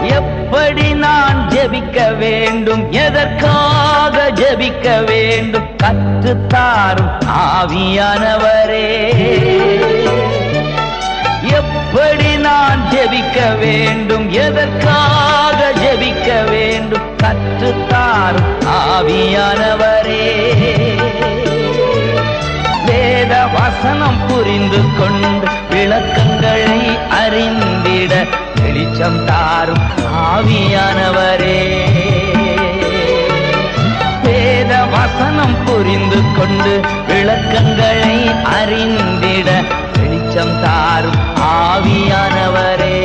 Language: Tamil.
எப்படி நான் ஜெபிக்க வேண்டும், எதற்காக ஜெபிக்க வேண்டும், கற்றுத்தாரும் ஆவியானவரே. எப்படி நான் ஜெபிக்க வேண்டும், எதற்காக ஜெபிக்க வேண்டும், கற்றுத்தாரும் ஆவியானவரே. வேத வசனம் புரிந்து கொண்டு விளக்கங்களை அறிந்திட வெளிச்சம் தாரும் ஆவியானவரே. வேத வசனம் புரிந்து கொண்டு விளக்கங்களை அறிந்திட வெளிச்சம் தாரும் ஆவியானவரே.